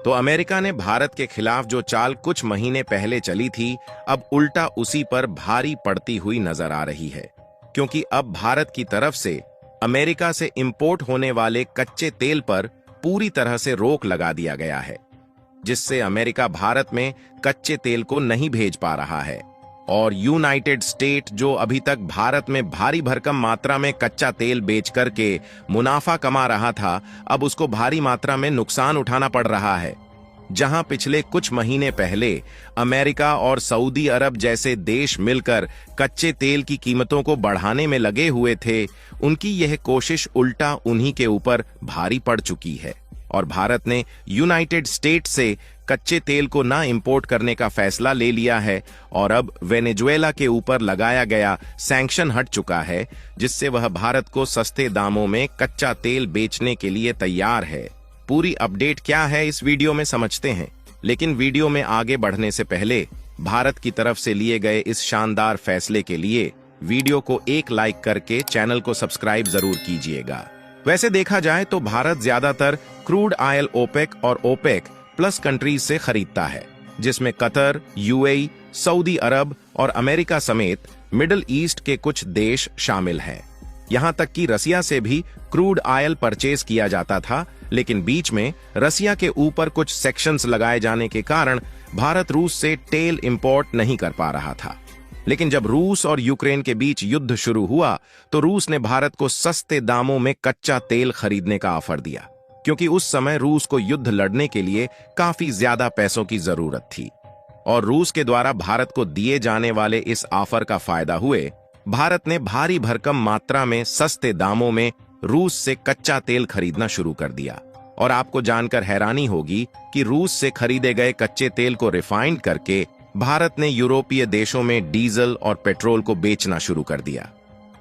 तो अमेरिका ने भारत के खिलाफ जो चाल कुछ महीने पहले चली थी, अब उल्टा उसी पर भारी पड़ती हुई नजर आ रही है, क्योंकि अब भारत की तरफ से अमेरिका से इंपोर्ट होने वाले कच्चे तेल पर पूरी तरह से रोक लगा दिया गया है, जिससे अमेरिका भारत में कच्चे तेल को नहीं भेज पा रहा है। और यूनाइटेड स्टेट, जो अभी तक भारत में भारी भरकम मात्रा में कच्चा तेल बेच करके मुनाफा कमा रहा था, अब उसको भारी मात्रा में नुकसान उठाना पड़ रहा है। जहां पिछले कुछ महीने पहले अमेरिका और सऊदी अरब जैसे देश मिलकर कच्चे तेल की कीमतों को बढ़ाने में लगे हुए थे, उनकी यह कोशिश उल्टा उन्हीं के ऊपर भारी पड़ चुकी है और भारत ने यूनाइटेड स्टेट्स से कच्चे तेल को ना इंपोर्ट करने का फैसला ले लिया है और अब वेनेजुएला के ऊपर लगाया गया सैंक्शन हट चुका है, जिससे वह भारत को सस्ते दामों में कच्चा तेल बेचने के लिए तैयार है। पूरी अपडेट क्या है इस वीडियो में समझते हैं, लेकिन वीडियो में आगे बढ़ने से पहले भारत की तरफ से लिए गए इस शानदार फैसले के लिए वीडियो को एक लाइक करके चैनल को सब्सक्राइब जरूर कीजिएगा। वैसे देखा जाए तो भारत ज्यादातर क्रूड ऑयल ओपेक और ओपेक प्लस कंट्रीज से खरीदता है, जिसमें कतर, यूएई, सऊदी अरब और अमेरिका समेत मिडिल ईस्ट के कुछ देश शामिल हैं। यहां तक कि रसिया से भी क्रूड ऑयल परचेज किया जाता था, लेकिन बीच में रसिया के ऊपर कुछ सेक्शंस लगाए जाने के कारण भारत रूस से तेल इंपोर्ट नहीं कर पा रहा था। लेकिन जब रूस और यूक्रेन के बीच युद्ध शुरू हुआ तो रूस ने भारत को सस्ते दामों में कच्चा तेल खरीदने का ऑफर दिया, क्योंकि उस समय रूस को युद्ध लड़ने के लिए काफी ज्यादा पैसों की जरूरत थी और रूस के द्वारा भारत को दिए जाने वाले इस ऑफर का फायदा हुए भारत ने भारी भरकम मात्रा में सस्ते दामों में रूस से कच्चा तेल खरीदना शुरू कर दिया। और आपको जानकर हैरानी होगी कि रूस से खरीदे गए कच्चे तेल को रिफाइंड करके भारत ने यूरोपीय देशों में डीजल और पेट्रोल को बेचना शुरू कर दिया,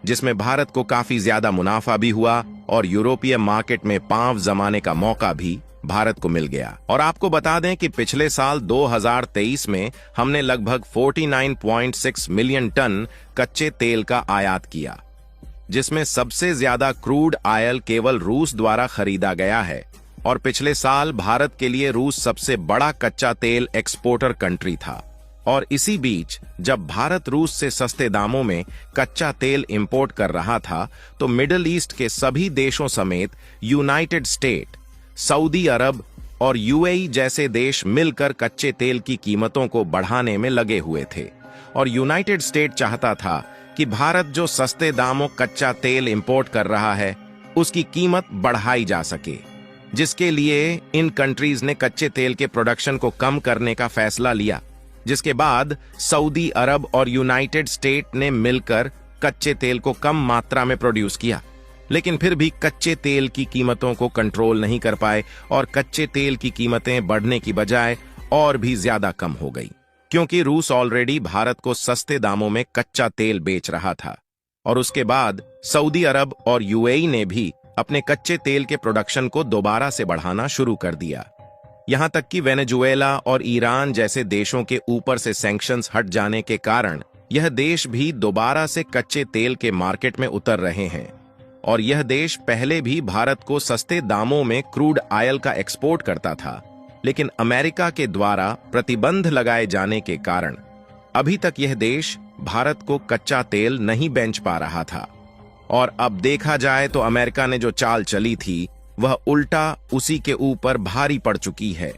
जिसमें भारत को काफी ज्यादा मुनाफा भी हुआ और यूरोपीय मार्केट में पांव जमाने का मौका भी भारत को मिल गया। और आपको बता दें कि पिछले साल 2023 में हमने लगभग 49.6 मिलियन टन कच्चे तेल का आयात किया, जिसमें सबसे ज्यादा क्रूड ऑयल केवल रूस द्वारा खरीदा गया है। और पिछले साल भारत के लिए रूस सबसे बड़ा कच्चा तेल एक्सपोर्टर कंट्री था। और इसी बीच जब भारत रूस से सस्ते दामों में कच्चा तेल इंपोर्ट कर रहा था, तो मिडिल ईस्ट के सभी देशों समेत यूनाइटेड स्टेट, सऊदी अरब और यूएई जैसे देश मिलकर कच्चे तेल की कीमतों को बढ़ाने में लगे हुए थे। और यूनाइटेड स्टेट चाहता था कि भारत जो सस्ते दामों कच्चा तेल इंपोर्ट कर रहा है, उसकी कीमत बढ़ाई जा सके, जिसके लिए इन कंट्रीज ने कच्चे तेल के प्रोडक्शन को कम करने का फैसला लिया, जिसके बाद सऊदी अरब और यूनाइटेड स्टेट ने मिलकर कच्चे तेल को कम मात्रा में प्रोड्यूस किया। लेकिन फिर भी कच्चे तेल की कीमतों को कंट्रोल नहीं कर पाए और कच्चे तेल की कीमतें बढ़ने की बजाय और भी ज्यादा कम हो गई, क्योंकि रूस ऑलरेडी भारत को सस्ते दामों में कच्चा तेल बेच रहा था। और उसके बाद सऊदी अरब और यूएई ने भी अपने कच्चे तेल के प्रोडक्शन को दोबारा से बढ़ाना शुरू कर दिया। यहां तक कि वेनेजुएला और ईरान जैसे देशों के ऊपर से सैंक्शंस हट जाने के कारण यह देश भी दोबारा से कच्चे तेल के मार्केट में उतर रहे हैं। और यह देश पहले भी भारत को सस्ते दामों में क्रूड ऑयल का एक्सपोर्ट करता था, लेकिन अमेरिका के द्वारा प्रतिबंध लगाए जाने के कारण अभी तक यह देश भारत को कच्चा तेल नहीं बेच पा रहा था। और अब देखा जाए तो अमेरिका ने जो चाल चली थी वह उल्टा उसी के ऊपर भारी पड़ चुकी है,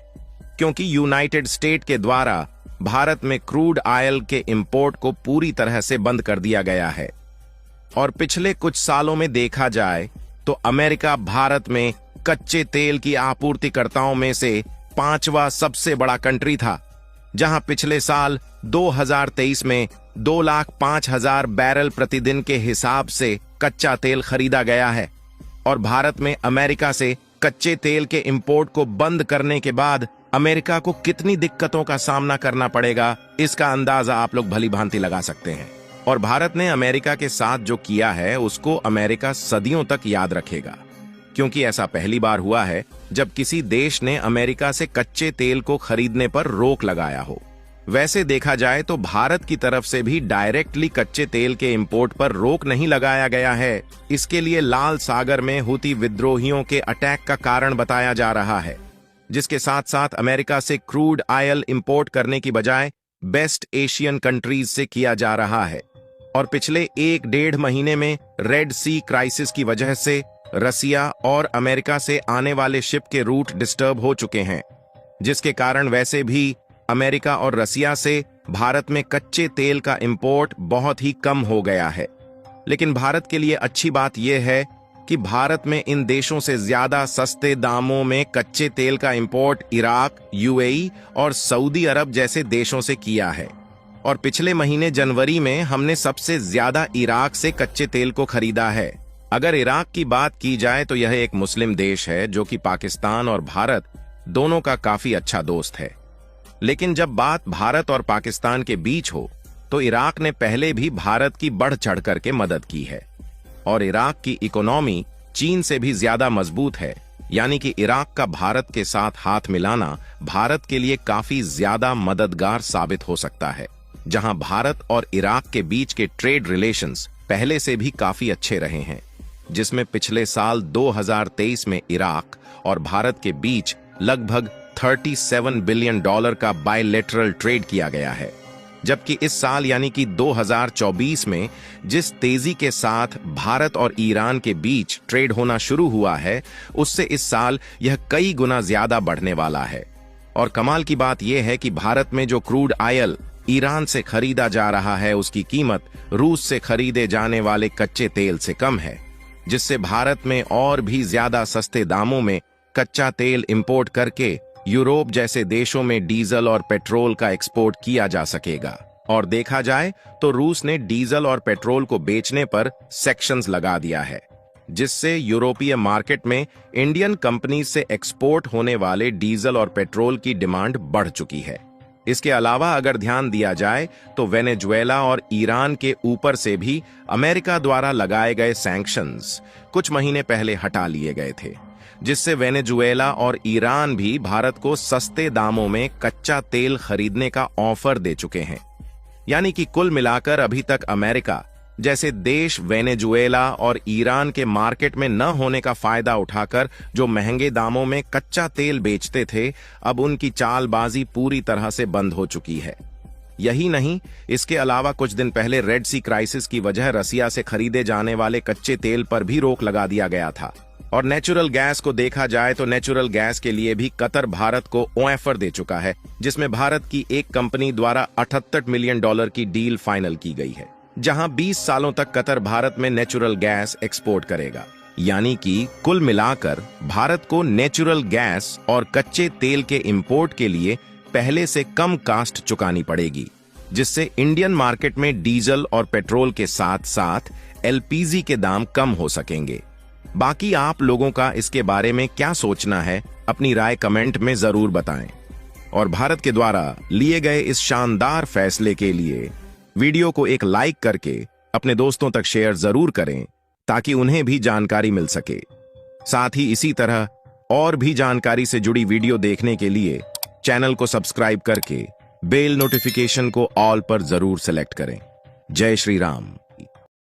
क्योंकि यूनाइटेड स्टेट के द्वारा भारत में क्रूड ऑयल के इंपोर्ट को पूरी तरह से बंद कर दिया गया है। और पिछले कुछ सालों में देखा जाए तो अमेरिका भारत में कच्चे तेल की आपूर्तिकर्ताओं में से 5वां सबसे बड़ा कंट्री था, जहां पिछले साल 2023 में 2,05,000 बैरल प्रतिदिन के हिसाब से कच्चा तेल खरीदा गया है। और भारत में अमेरिका से कच्चे तेल के इंपोर्ट को बंद करने के बाद अमेरिका को कितनी दिक्कतों का सामना करना पड़ेगा, इसका अंदाजा आप लोग भली भांति लगा सकते हैं। और भारत ने अमेरिका के साथ जो किया है उसको अमेरिका सदियों तक याद रखेगा, क्योंकि ऐसा पहली बार हुआ है जब किसी देश ने अमेरिका से कच्चे तेल को खरीदने पर रोक लगाया हो। वैसे देखा जाए तो भारत की तरफ से भी डायरेक्टली कच्चे तेल के इंपोर्ट पर रोक नहीं लगाया गया है। इसके लिए लाल सागर में हुती विद्रोहियों के अटैक का कारण बताया जा रहा है। जिसके साथ साथ अमेरिका से क्रूड ऑयल इंपोर्ट करने की बजाय बेस्ट एशियन कंट्रीज से किया जा रहा है। और पिछले 1-1.5 महीने में रेड सी क्राइसिस की वजह से रसिया और अमेरिका से आने वाले शिप के रूट डिस्टर्ब हो चुके हैं, जिसके कारण वैसे भी अमेरिका और रसिया से भारत में कच्चे तेल का इंपोर्ट बहुत ही कम हो गया है। लेकिन भारत के लिए अच्छी बात यह है कि भारत में इन देशों से ज्यादा सस्ते दामों में कच्चे तेल का इंपोर्ट इराक, यूएई और सऊदी अरब जैसे देशों से किया है। और पिछले महीने जनवरी में हमने सबसे ज्यादा इराक से कच्चे तेल को खरीदा है। अगर इराक की बात की जाए तो यह एक मुस्लिम देश है जो कि पाकिस्तान और भारत दोनों का काफी अच्छा दोस्त है। लेकिन जब बात भारत और पाकिस्तान के बीच हो तो इराक ने पहले भी भारत की बढ़ चढ़ करके मदद की है। और इराक की इकोनॉमी चीन से भी ज्यादा मजबूत है, यानी कि इराक का भारत के साथ हाथ मिलाना भारत के लिए काफी ज्यादा मददगार साबित हो सकता है। जहां भारत और इराक के बीच के ट्रेड रिलेशंस पहले से भी काफी अच्छे रहे हैं, जिसमें पिछले साल 2023 में इराक और भारत के बीच लगभग $37 बिलियन का बायलैटरल ट्रेड किया गया है। जबकि इस साल यानी कि 2024 में जिस तेजी के साथ भारत और ईरान के बीच ट्रेड होना शुरू हुआ है, उससे इस साल यह कई गुना ज्यादा बढ़ने वाला है। और कमाल की बात यह है कि भारत में जो क्रूड ऑयल ईरान से खरीदा जा रहा है, उसकी कीमत रूस से खरीदे जाने वाले कच्चे तेल से कम है, जिससे भारत में और भी ज्यादा सस्ते दामों में कच्चा तेल इंपोर्ट करके यूरोप जैसे देशों में डीजल और पेट्रोल का एक्सपोर्ट किया जा सकेगा। और देखा जाए तो रूस ने डीजल और पेट्रोल को बेचने पर सेक्शंस लगा दिया है, जिससे यूरोपीय मार्केट में इंडियन कंपनी से एक्सपोर्ट होने वाले डीजल और पेट्रोल की डिमांड बढ़ चुकी है। इसके अलावा अगर ध्यान दिया जाए तो वेनेजुएला और ईरान के ऊपर से भी अमेरिका द्वारा लगाए गए सैंक्शंस कुछ महीने पहले हटा लिए गए थे, जिससे वेनेजुएला और ईरान भी भारत को सस्ते दामों में कच्चा तेल खरीदने का ऑफर दे चुके हैं। यानी कि कुल मिलाकर अभी तक अमेरिका जैसे देश वेनेजुएला और ईरान के मार्केट में न होने का फायदा उठाकर जो महंगे दामों में कच्चा तेल बेचते थे, अब उनकी चालबाजी पूरी तरह से बंद हो चुकी है। यही नहीं, इसके अलावा कुछ दिन पहले रेड सी क्राइसिस की वजह रसिया से खरीदे जाने वाले कच्चे तेल पर भी रोक लगा दिया गया था। और नेचुरल गैस को देखा जाए तो नेचुरल गैस के लिए भी कतर भारत को ऑफर दे चुका है, जिसमें भारत की एक कंपनी द्वारा $78 मिलियन की डील फाइनल की गई है, जहां 20 सालों तक कतर भारत में नेचुरल गैस एक्सपोर्ट करेगा। यानी कि कुल मिलाकर भारत को नेचुरल गैस और कच्चे तेल के इंपोर्ट के लिए पहले से कम कास्ट चुकानी पड़ेगी, जिससे इंडियन मार्केट में डीजल और पेट्रोल के साथ साथ एलपीजी के दाम कम हो सकेंगे। बाकी आप लोगों का इसके बारे में क्या सोचना है, अपनी राय कमेंट में जरूर बताएं। और भारत के द्वारा लिए गए इस शानदार फैसले के लिए वीडियो को एक लाइक करके अपने दोस्तों तक शेयर जरूर करें, ताकि उन्हें भी जानकारी मिल सके। साथ ही इसी तरह और भी जानकारी से जुड़ी वीडियो देखने के लिए चैनल को सब्सक्राइब करके बेल नोटिफिकेशन को ऑल पर जरूर सेलेक्ट करें। जय श्री राम।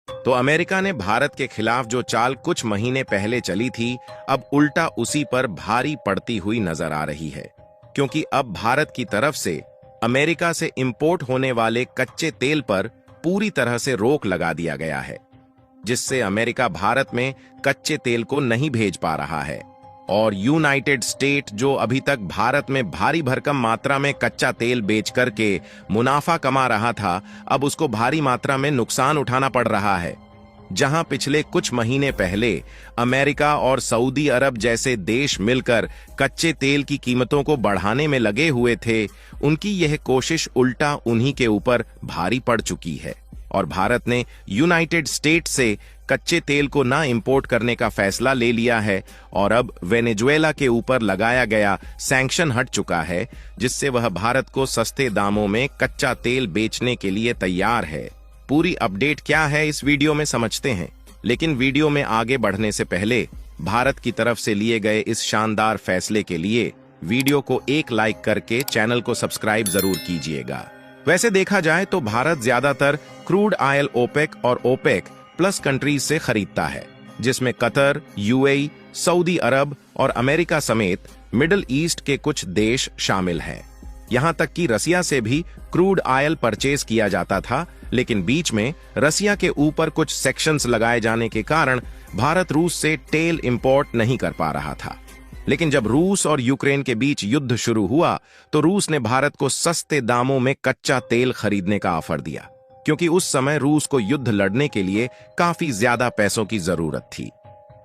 तो अमेरिका ने भारत के खिलाफ जो चाल कुछ महीने पहले चली थी, अब उल्टा उसी पर भारी पड़ती हुई नजर आ रही है, क्योंकि अब भारत की तरफ से अमेरिका से इंपोर्ट होने वाले कच्चे तेल पर पूरी तरह से रोक लगा दिया गया है, जिससे अमेरिका भारत में कच्चे तेल को नहीं भेज पा रहा है। और यूनाइटेड स्टेट जो अभी तक भारत में भारी भरकम मात्रा में कच्चा तेल बेच करके मुनाफा कमा रहा था, अब उसको भारी मात्रा में नुकसान उठाना पड़ रहा है। जहां पिछले कुछ महीने पहले अमेरिका और सऊदी अरब जैसे देश मिलकर कच्चे तेल की कीमतों को बढ़ाने में लगे हुए थे, उनकी यह कोशिश उल्टा उन्हीं के ऊपर भारी पड़ चुकी है। और भारत ने यूनाइटेड स्टेट से कच्चे तेल को ना इंपोर्ट करने का फैसला ले लिया है, और अब वेनेजुएला के ऊपर लगाया गया सैंक्शन हट चुका है, जिससे वह भारत को सस्ते दामों में कच्चा तेल बेचने के लिए तैयार है। पूरी अपडेट क्या है इस वीडियो में समझते हैं, लेकिन वीडियो में आगे बढ़ने से पहले भारत की तरफ से लिए गए इस शानदार फैसले के लिए वीडियो को एक लाइक करके चैनल को सब्सक्राइब जरूर कीजिएगा। वैसे देखा जाए तो भारत ज्यादातर क्रूड ऑयल ओपेक और ओपेक प्लस कंट्रीज से खरीदता है, जिसमें कतर, यूएई, सऊदी अरब और अमेरिका समेत मिडिल ईस्ट के कुछ देश शामिल हैं। यहां तक कि रसिया से भी क्रूड ऑयल परचेज किया जाता था, लेकिन बीच में रसिया के ऊपर कुछ सेक्शंस लगाए जाने के कारण भारत रूस से तेल इंपोर्ट नहीं कर पा रहा था। लेकिन जब रूस और यूक्रेन के बीच युद्ध शुरू हुआ तो रूस ने भारत को सस्ते दामों में कच्चा तेल खरीदने का ऑफर दिया, क्योंकि उस समय रूस को युद्ध लड़ने के लिए काफी ज्यादा पैसों की जरूरत थी।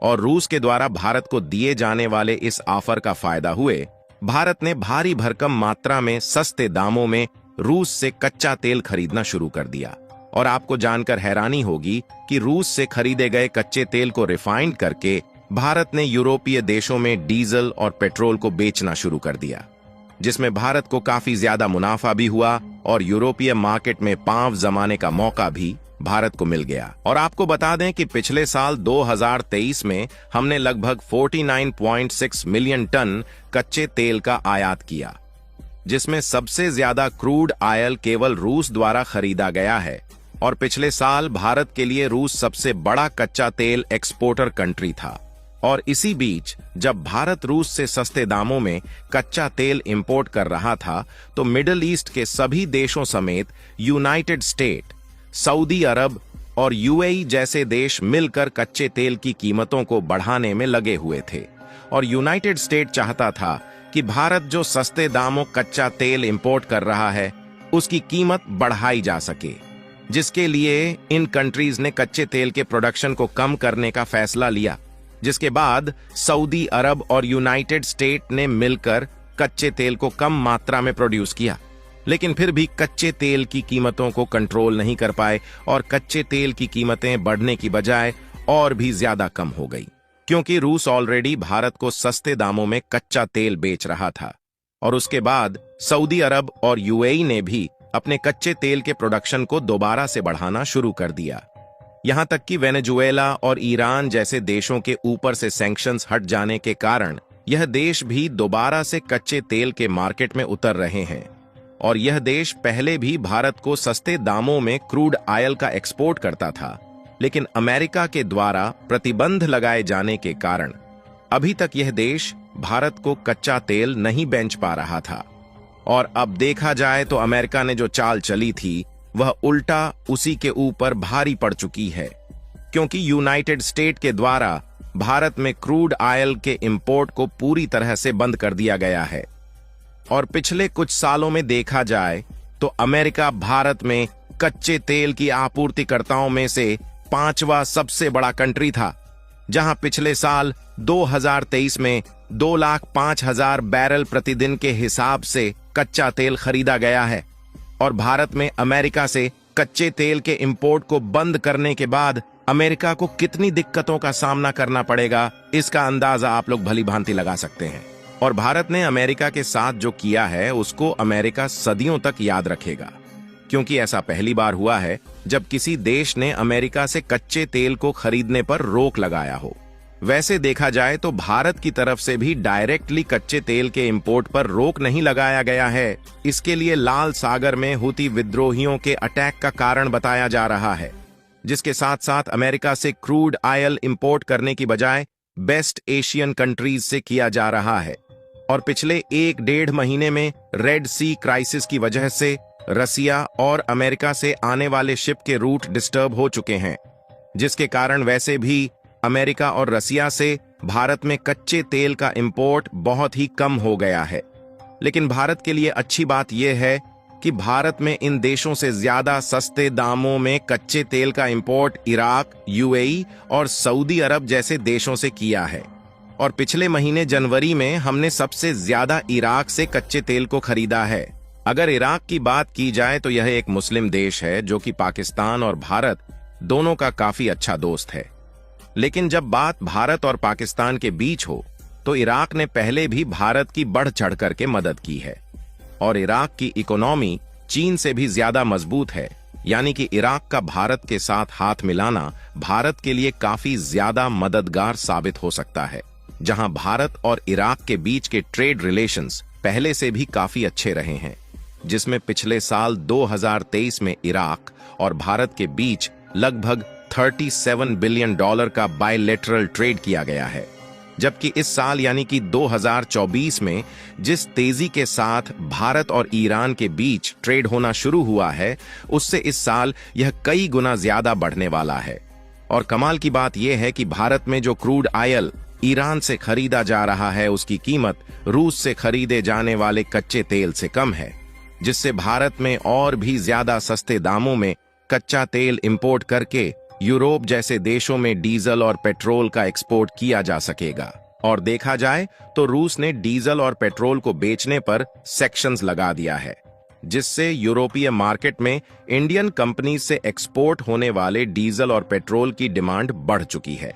और रूस के द्वारा भारत को दिए जाने वाले इस ऑफर का फायदा हुए भारत ने भारी भरकम मात्रा में सस्ते दामों में रूस से कच्चा तेल खरीदना शुरू कर दिया। और आपको जानकर हैरानी होगी कि रूस से खरीदे गए कच्चे तेल को रिफाइंड करके भारत ने यूरोपीय देशों में डीजल और पेट्रोल को बेचना शुरू कर दिया, जिसमें भारत को काफी ज्यादा मुनाफा भी हुआ और यूरोपीय मार्केट में पांव जमाने का मौका भी भारत को मिल गया। और आपको बता दें कि पिछले साल 2023 में हमने लगभग 49.6 मिलियन टन कच्चे तेल का आयात किया, जिसमें सबसे ज्यादा क्रूड ऑयल केवल रूस द्वारा खरीदा गया है। और पिछले साल भारत के लिए रूस सबसे बड़ा कच्चा तेल एक्सपोर्टर कंट्री था। और इसी बीच जब भारत रूस से सस्ते दामों में कच्चा तेल इंपोर्ट कर रहा था तो मिडिल ईस्ट के सभी देशों समेत यूनाइटेड स्टेट, सऊदी अरब और यूएई जैसे देश मिलकर कच्चे तेल की कीमतों को बढ़ाने में लगे हुए थे। और यूनाइटेड स्टेट चाहता था कि भारत जो सस्ते दामों कच्चा तेल इंपोर्ट कर रहा है उसकी कीमत बढ़ाई जा सके, जिसके लिए इन कंट्रीज ने कच्चे तेल के प्रोडक्शन को कम करने का फैसला लिया, जिसके बाद सऊदी अरब और यूनाइटेड स्टेट ने मिलकर कच्चे तेल को कम मात्रा में प्रोड्यूस किया। लेकिन फिर भी कच्चे तेल की कीमतों को कंट्रोल नहीं कर पाए और कच्चे तेल की कीमतें बढ़ने की बजाय और भी ज्यादा कम हो गई, क्योंकि रूस ऑलरेडी भारत को सस्ते दामों में कच्चा तेल बेच रहा था। और उसके बाद सऊदी अरब और यूएई ने भी अपने कच्चे तेल के प्रोडक्शन को दोबारा से बढ़ाना शुरू कर दिया। यहां तक कि वेनेजुएला और ईरान जैसे देशों के ऊपर से सैंक्शंस हट जाने के कारण यह देश भी दोबारा से कच्चे तेल के मार्केट में उतर रहे हैं। और यह देश पहले भी भारत को सस्ते दामों में क्रूड ऑयल का एक्सपोर्ट करता था, लेकिन अमेरिका के द्वारा प्रतिबंध लगाए जाने के कारण अभी तक यह देश भारत को कच्चा तेल नहीं बेच पा रहा था। और अब देखा जाए तो अमेरिका ने जो चाल चली थी वह उल्टा उसी के ऊपर भारी पड़ चुकी है, क्योंकि यूनाइटेड स्टेट के द्वारा भारत में क्रूड ऑयल के इंपोर्ट को पूरी तरह से बंद कर दिया गया है। और पिछले कुछ सालों में देखा जाए तो अमेरिका भारत में कच्चे तेल की आपूर्तिकर्ताओं में से 5वां सबसे बड़ा कंट्री था, जहां पिछले साल 2023 में 2,05,000 बैरल प्रतिदिन के हिसाब से कच्चा तेल खरीदा गया है। और भारत में अमेरिका से कच्चे तेल के इंपोर्ट को बंद करने के बाद अमेरिका को कितनी दिक्कतों का सामना करना पड़ेगा, इसका अंदाजा आप लोग भली भांति लगा सकते हैं। और भारत ने अमेरिका के साथ जो किया है उसको अमेरिका सदियों तक याद रखेगा, क्योंकि ऐसा पहली बार हुआ है जब किसी देश ने अमेरिका से कच्चे तेल को खरीदने पर रोक लगाया हो। वैसे देखा जाए तो भारत की तरफ से भी डायरेक्टली कच्चे तेल के इंपोर्ट पर रोक नहीं लगाया गया है। इसके लिए लाल सागर में हुती विद्रोहियों के अटैक का कारण बताया जा रहा है, जिसके साथ साथ अमेरिका से क्रूड ऑयल इंपोर्ट करने की बजाय बेस्ट एशियन कंट्रीज से किया जा रहा है। और पिछले 1-1.5 महीने में रेड सी क्राइसिस की वजह से रसिया और अमेरिका से आने वाले शिप के रूट डिस्टर्ब हो चुके हैं, जिसके कारण वैसे भी अमेरिका और रसिया से भारत में कच्चे तेल का इंपोर्ट बहुत ही कम हो गया है। लेकिन भारत के लिए अच्छी बात यह है कि भारत में इन देशों से ज्यादा सस्ते दामों में कच्चे तेल का इंपोर्ट इराक, यूएई और सऊदी अरब जैसे देशों से किया है। और पिछले महीने जनवरी में हमने सबसे ज्यादा इराक से कच्चे तेल को खरीदा है। अगर इराक की बात की जाए तो यह एक मुस्लिम देश है जो कि पाकिस्तान और भारत दोनों का काफी अच्छा दोस्त है। लेकिन जब बात भारत और पाकिस्तान के बीच हो तो इराक ने पहले भी भारत की बढ़ चढ़ करके मदद की है। और इराक की इकोनॉमी चीन से भी ज्यादा मजबूत है, यानी कि इराक का भारत के साथ हाथ मिलाना भारत के लिए काफी ज्यादा मददगार साबित हो सकता है, जहां भारत और इराक के बीच के ट्रेड रिलेशंस पहले से भी काफी अच्छे रहे हैं, जिसमें पिछले साल 2023 में इराक और भारत के बीच लगभग $37 बिलियन का बायलैटरल ट्रेड किया गया है, जबकि इस साल यानी कि 2024 में जिस तेजी के साथ भारत और ईरान के बीच ट्रेड होना शुरू हुआ है, उससे इस साल यह कई गुना ज्यादा बढ़ने वाला है। और कमाल की बात यह है कि भारत में जो क्रूड ऑयल ईरान से खरीदा जा रहा है, उसकी कीमत रूस से खरीदे जाने वाले कच्चे तेल से कम है, जिससे भारत में और भी ज्यादा सस्ते दामों में कच्चा तेल इंपोर्ट करके यूरोप जैसे देशों में डीजल और पेट्रोल का एक्सपोर्ट किया जा सकेगा। और देखा जाए तो रूस ने डीजल और पेट्रोल को बेचने पर सेक्शंस लगा दिया है, जिससे यूरोपीय मार्केट में इंडियन कंपनी से एक्सपोर्ट होने वाले डीजल और पेट्रोल की डिमांड बढ़ चुकी है।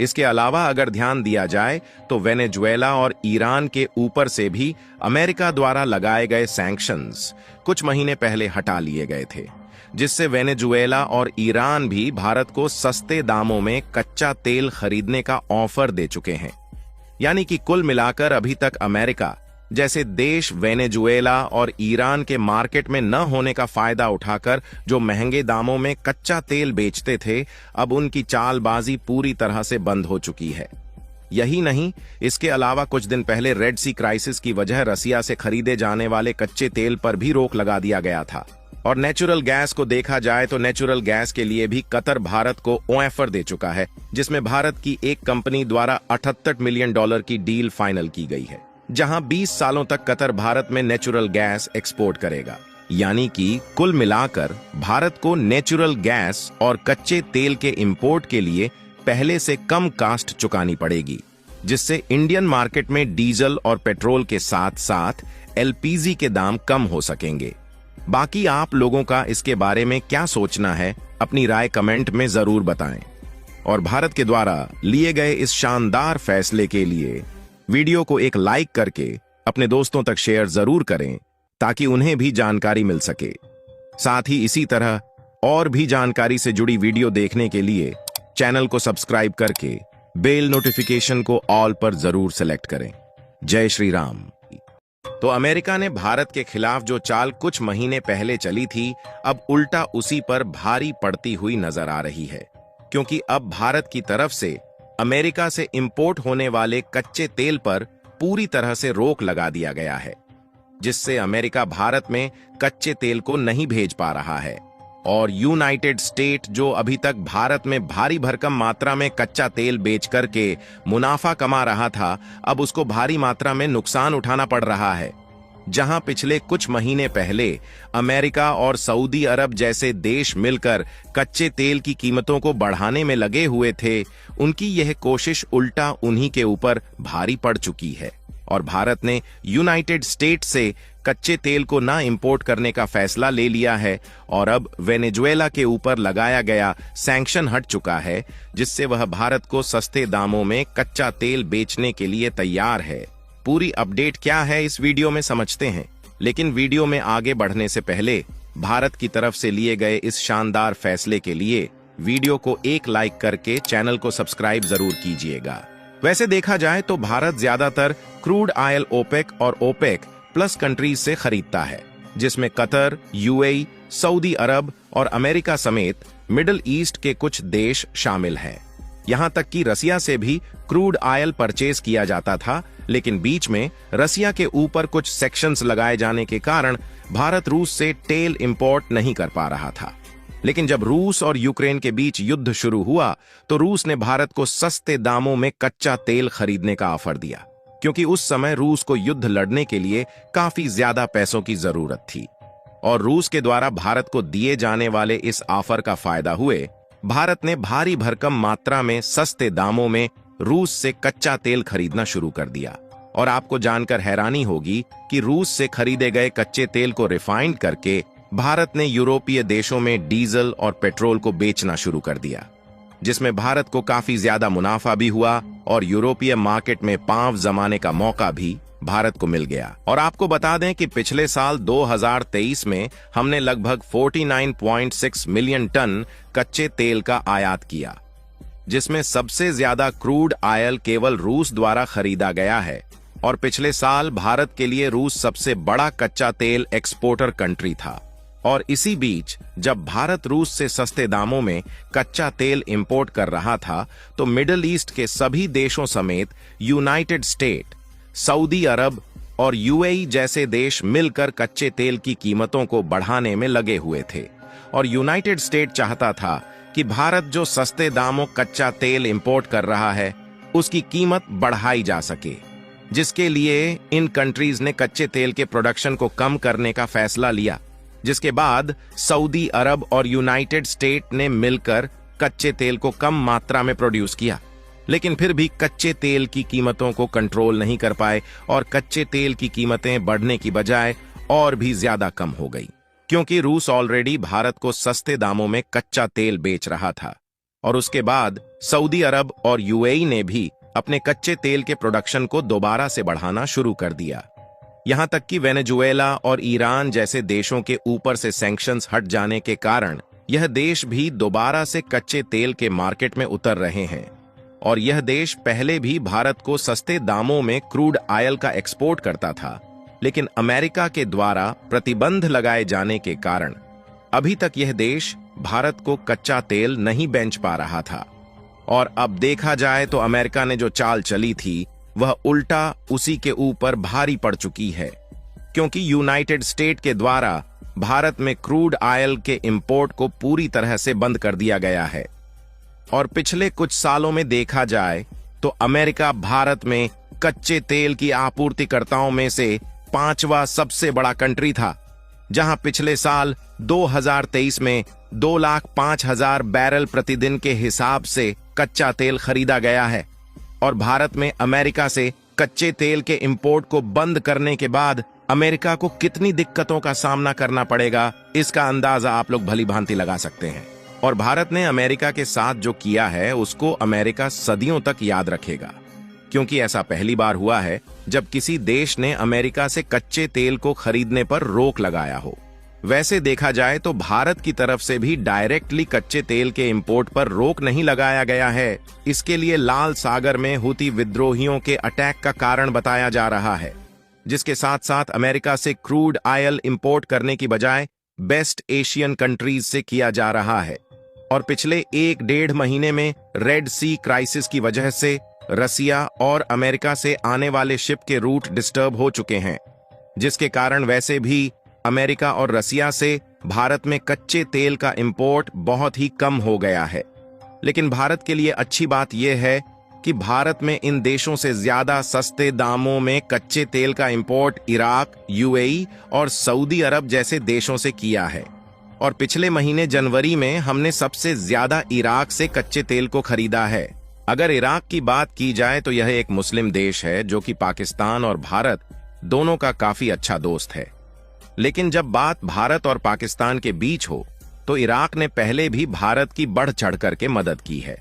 इसके अलावा अगर ध्यान दिया जाए तो वेनेजुएला और ईरान के ऊपर से भी अमेरिका द्वारा लगाए गए सैंक्शंस कुछ महीने पहले हटा लिए गए थे, जिससे वेनेजुएला और ईरान भी भारत को सस्ते दामों में कच्चा तेल खरीदने का ऑफर दे चुके हैं। यानी कि कुल मिलाकर अभी तक अमेरिका जैसे देश वेनेजुएला और ईरान के मार्केट में न होने का फायदा उठाकर जो महंगे दामों में कच्चा तेल बेचते थे, अब उनकी चालबाजी पूरी तरह से बंद हो चुकी है। यही नहीं, इसके अलावा कुछ दिन पहले रेड सी क्राइसिस की वजह रसिया से खरीदे जाने वाले कच्चे तेल पर भी रोक लगा दिया गया था। और नेचुरल गैस को देखा जाए तो नेचुरल गैस के लिए भी कतर भारत को ऑफर दे चुका है, जिसमें भारत की एक कंपनी द्वारा $78 मिलियन की डील फाइनल की गई है, जहां 20 सालों तक कतर भारत में नेचुरल गैस एक्सपोर्ट करेगा। यानी कि कुल मिलाकर भारत को नेचुरल गैस और कच्चे तेल के इंपोर्ट के लिए पहले से कम कास्ट चुकानी पड़ेगी, जिससे इंडियन मार्केट में डीजल और पेट्रोल के साथ साथ एलपीजी के दाम कम हो सकेंगे। बाकी आप लोगों का इसके बारे में क्या सोचना है, अपनी राय कमेंट में जरूर बताएं। और भारत के द्वारा लिए गए इस शानदार फैसले के लिए वीडियो को एक लाइक करके अपने दोस्तों तक शेयर जरूर करें, ताकि उन्हें भी जानकारी मिल सके। साथ ही इसी तरह और भी जानकारी से जुड़ी वीडियो देखने के लिए चैनल को सब्सक्राइब करके बेल नोटिफिकेशन को ऑल पर जरूर सेलेक्ट करें। जय श्री राम। तो अमेरिका ने भारत के खिलाफ जो चाल कुछ महीने पहले चली थी, अब उल्टा उसी पर भारी पड़ती हुई नजर आ रही है, क्योंकि अब भारत की तरफ से अमेरिका से इंपोर्ट होने वाले कच्चे तेल पर पूरी तरह से रोक लगा दिया गया है, जिससे अमेरिका भारत में कच्चे तेल को नहीं भेज पा रहा है। और यूनाइटेड स्टेट जो अभी तक भारत में भारी भरकम मात्रा में कच्चा तेल बेच करके मुनाफा कमा रहा था, अब उसको भारी मात्रा में नुकसान उठाना पड़ रहा है। जहां पिछले कुछ महीने पहले अमेरिका और सऊदी अरब जैसे देश मिलकर कच्चे तेल की कीमतों को बढ़ाने में लगे हुए थे, उनकी यह कोशिश उल्टा उन्हीं के ऊपर भारी पड़ चुकी है। और भारत ने यूनाइटेड स्टेट से कच्चे तेल को ना इंपोर्ट करने का फैसला ले लिया है, और अब वेनेजुएला के ऊपर लगाया गया सैंक्शन हट चुका है, जिससे वह भारत को सस्ते दामों में कच्चा तेल बेचने के लिए तैयार है। पूरी अपडेट क्या है इस वीडियो में समझते हैं, लेकिन वीडियो में आगे बढ़ने से पहले भारत की तरफ से लिए गए इस शानदार फैसले के लिए वीडियो को एक लाइक करके चैनल को सब्सक्राइब जरूर कीजिएगा। वैसे देखा जाए तो भारत ज्यादातर क्रूड ऑयल ओपेक और ओपेक प्लस कंट्रीज से खरीदता है, जिसमें कतर, यूएई, सऊदी अरब और अमेरिका समेत मिडिल ईस्ट के कुछ देश शामिल हैं। यहां तक कि रसिया से भी क्रूड ऑयल परचेज किया जाता था, लेकिन बीच में रसिया के ऊपर कुछ सेक्शंस लगाए जाने के कारण भारत रूस से तेल इंपोर्ट नहीं कर पा रहा था। लेकिन जब रूस और यूक्रेन के बीच युद्ध शुरू हुआ तो रूस ने भारत को सस्ते दामों में कच्चा तेल खरीदने का ऑफर दिया, क्योंकि उस समय रूस को युद्ध लड़ने के लिए काफी ज्यादा पैसों की जरूरत थी। और रूस के द्वारा भारत को दिए जाने वाले इस ऑफर का फायदा हुए भारत ने भारी भरकम मात्रा में सस्ते दामों में रूस से कच्चा तेल खरीदना शुरू कर दिया। और आपको जानकर हैरानी होगी कि रूस से खरीदे गए कच्चे तेल को रिफाइंड करके भारत ने यूरोपीय देशों में डीजल और पेट्रोल को बेचना शुरू कर दिया, जिसमें भारत को काफी ज्यादा मुनाफा भी हुआ और यूरोपीय मार्केट में पांव जमाने का मौका भी भारत को मिल गया। और आपको बता दें कि पिछले साल 2023 में हमने लगभग 49.6 मिलियन टन कच्चे तेल का आयात किया, जिसमें सबसे ज्यादा क्रूड ऑयल केवल रूस द्वारा खरीदा गया है। और पिछले साल भारत के लिए रूस सबसे बड़ा कच्चा तेल एक्सपोर्टर कंट्री था। और इसी बीच जब भारत रूस से सस्ते दामों में कच्चा तेल इंपोर्ट कर रहा था, तो मिडिल ईस्ट के सभी देशों समेत यूनाइटेड स्टेट, सऊदी अरब और यूएई जैसे देश मिलकर कच्चे तेल की कीमतों को बढ़ाने में लगे हुए थे। और यूनाइटेड स्टेट चाहता था कि भारत जो सस्ते दामों कच्चा तेल इंपोर्ट कर रहा है, उसकी कीमत बढ़ाई जा सके, जिसके लिए इन कंट्रीज ने कच्चे तेल के प्रोडक्शन को कम करने का फैसला लिया, जिसके बाद सऊदी अरब और यूनाइटेड स्टेट ने मिलकर कच्चे तेल को कम मात्रा में प्रोड्यूस किया। लेकिन फिर भी कच्चे तेल की कीमतों को कंट्रोल नहीं कर पाए और कच्चे तेल की कीमतें बढ़ने की बजाय और भी ज्यादा कम हो गई, क्योंकि रूस ऑलरेडी भारत को सस्ते दामों में कच्चा तेल बेच रहा था। और उसके बाद सऊदी अरब और यूएई ने भी अपने कच्चे तेल के प्रोडक्शन को दोबारा से बढ़ाना शुरू कर दिया। यहां तक कि वेनेजुएला और ईरान जैसे देशों के ऊपर से सैंक्शंस हट जाने के कारण यह देश भी दोबारा से कच्चे तेल के मार्केट में उतर रहे हैं। और यह देश पहले भी भारत को सस्ते दामों में क्रूड ऑयल का एक्सपोर्ट करता था, लेकिन अमेरिका के द्वारा प्रतिबंध लगाए जाने के कारण अभी तक यह देश भारत को कच्चा तेल नहीं बेच पा रहा था। और अब देखा जाए तो अमेरिका ने जो चाल चली थी वह उल्टा उसी के ऊपर भारी पड़ चुकी है, क्योंकि यूनाइटेड स्टेट के द्वारा भारत में क्रूड ऑयल के इंपोर्ट को पूरी तरह से बंद कर दिया गया है। और पिछले कुछ सालों में देखा जाए तो अमेरिका भारत में कच्चे तेल की आपूर्तिकर्ताओं में से 5वां सबसे बड़ा कंट्री था, जहां पिछले साल 2023 में 2,05,000 बैरल प्रतिदिन के हिसाब से कच्चा तेल खरीदा गया है। और भारत में अमेरिका से कच्चे तेल के इंपोर्ट को बंद करने के बाद अमेरिका को कितनी दिक्कतों का सामना करना पड़ेगा, इसका अंदाजा आप लोग भली भांति लगा सकते हैं। और भारत ने अमेरिका के साथ जो किया है उसको अमेरिका सदियों तक याद रखेगा, क्योंकि ऐसा पहली बार हुआ है जब किसी देश ने अमेरिका से कच्चे तेल को खरीदने पर रोक लगाया हो। वैसे देखा जाए तो भारत की तरफ से भी डायरेक्टली कच्चे तेल के इंपोर्ट पर रोक नहीं लगाया गया है। इसके लिए लाल सागर में हुती विद्रोहियों के अटैक का कारण बताया जा रहा है, जिसके साथ साथ अमेरिका से क्रूड ऑयल इंपोर्ट करने की बजाय बेस्ट एशियन कंट्रीज से किया जा रहा है। और पिछले 1-1.5 महीने में रेड सी क्राइसिस की वजह से रसिया और अमेरिका से आने वाले शिप के रूट डिस्टर्ब हो चुके हैं, जिसके कारण वैसे भी अमेरिका और रसिया से भारत में कच्चे तेल का इंपोर्ट बहुत ही कम हो गया है। लेकिन भारत के लिए अच्छी बात यह है कि भारत में इन देशों से ज्यादा सस्ते दामों में कच्चे तेल का इंपोर्ट इराक, यूएई और सऊदी अरब जैसे देशों से किया है। और पिछले महीने जनवरी में हमने सबसे ज्यादा इराक से कच्चे तेल को खरीदा है। अगर इराक की बात की जाए तो यह एक मुस्लिम देश है जो कि पाकिस्तान और भारत दोनों का काफी अच्छा दोस्त है। लेकिन जब बात भारत और पाकिस्तान के बीच हो तो इराक ने पहले भी भारत की बढ़ चढ़ करके मदद की है।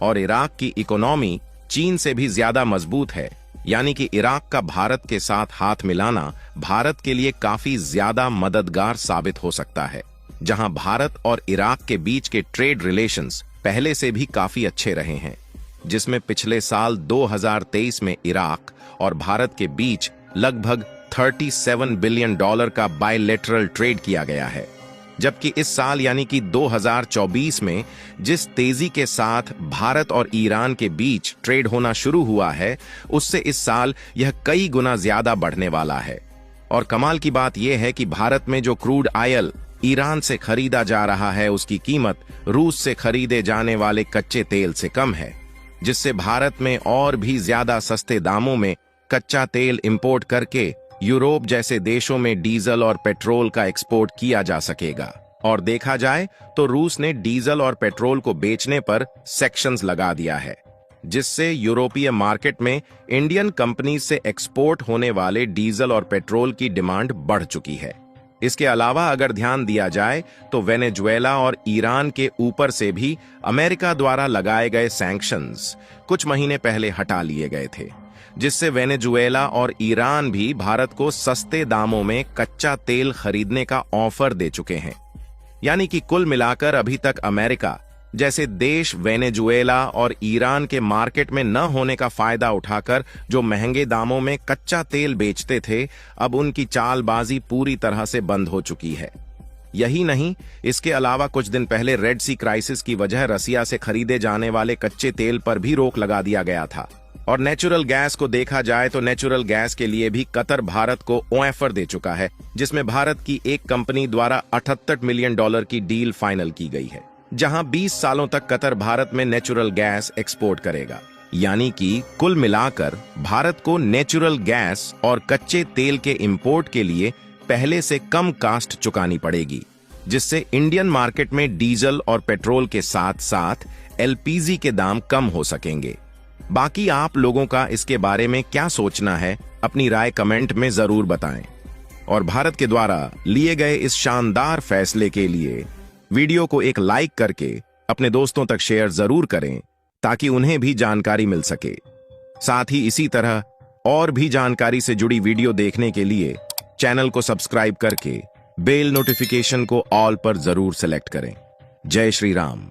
और इराक की इकोनॉमी चीन से भी ज्यादा मजबूत है, यानी कि इराक का भारत के साथ हाथ मिलाना भारत के लिए काफी ज्यादा मददगार साबित हो सकता है। जहां भारत और इराक के बीच के ट्रेड रिलेशंस पहले से भी काफी अच्छे रहे हैं, जिसमें पिछले साल 2023 में इराक और भारत के बीच लगभग $37 बिलियन का बायलैटरल ट्रेड किया गया है। जबकि इस साल यानी कि 2024 में जिस तेजी के साथ भारत और ईरान के बीच ट्रेड होना शुरू हुआ है, उससे इस साल यह कई गुना ज्यादा बढ़ने वाला है। और कमाल की बात यह है कि भारत में जो क्रूड ऑयल ईरान से खरीदा जा रहा है, उसकी कीमत रूस से खरीदे जाने वाले कच्चे तेल से कम है, जिससे भारत में और भी ज्यादा सस्ते दामों में कच्चा तेल इंपोर्ट करके यूरोप जैसे देशों में डीजल और पेट्रोल का एक्सपोर्ट किया जा सकेगा। और देखा जाए तो रूस ने डीजल और पेट्रोल को बेचने पर सेक्शंस लगा दिया है, जिससे यूरोपीय मार्केट में इंडियन कंपनी से एक्सपोर्ट होने वाले डीजल और पेट्रोल की डिमांड बढ़ चुकी है। इसके अलावा अगर ध्यान दिया जाए तो वेनेजुएला और ईरान के ऊपर से भी अमेरिका द्वारा लगाए गए सैंक्शंस कुछ महीने पहले हटा लिए गए थे, जिससे वेनेजुएला और ईरान भी भारत को सस्ते दामों में कच्चा तेल खरीदने का ऑफर दे चुके हैं। यानी कि कुल मिलाकर अभी तक अमेरिका जैसे देश वेनेजुएला और ईरान के मार्केट में न होने का फायदा उठाकर जो महंगे दामों में कच्चा तेल बेचते थे, अब उनकी चालबाजी पूरी तरह से बंद हो चुकी है। यही नहीं, इसके अलावा कुछ दिन पहले रेड सी क्राइसिस की वजह रसिया से खरीदे जाने वाले कच्चे तेल पर भी रोक लगा दिया गया था। और नेचुरल गैस को देखा जाए तो नेचुरल गैस के लिए भी कतर भारत को ऑफर दे चुका है, जिसमें भारत की एक कंपनी द्वारा $78 मिलियन की डील फाइनल की गई है, जहां 20 सालों तक कतर भारत में नेचुरल गैस एक्सपोर्ट करेगा। यानी कि कुल मिलाकर भारत को नेचुरल गैस और कच्चे तेल के इंपोर्ट के लिए पहले से कम कास्ट चुकानी पड़ेगी, जिससे इंडियन मार्केट में डीजल और पेट्रोल के साथ साथ एलपीजी के दाम कम हो सकेंगे। बाकी आप लोगों का इसके बारे में क्या सोचना है, अपनी राय कमेंट में जरूर बताएं। और भारत के द्वारा लिए गए इस शानदार फैसले के लिए वीडियो को एक लाइक करके अपने दोस्तों तक शेयर जरूर करें, ताकि उन्हें भी जानकारी मिल सके। साथ ही इसी तरह और भी जानकारी से जुड़ी वीडियो देखने के लिए चैनल को सब्सक्राइब करके बेल नोटिफिकेशन को ऑल पर जरूर सेलेक्ट करें। जय श्री राम।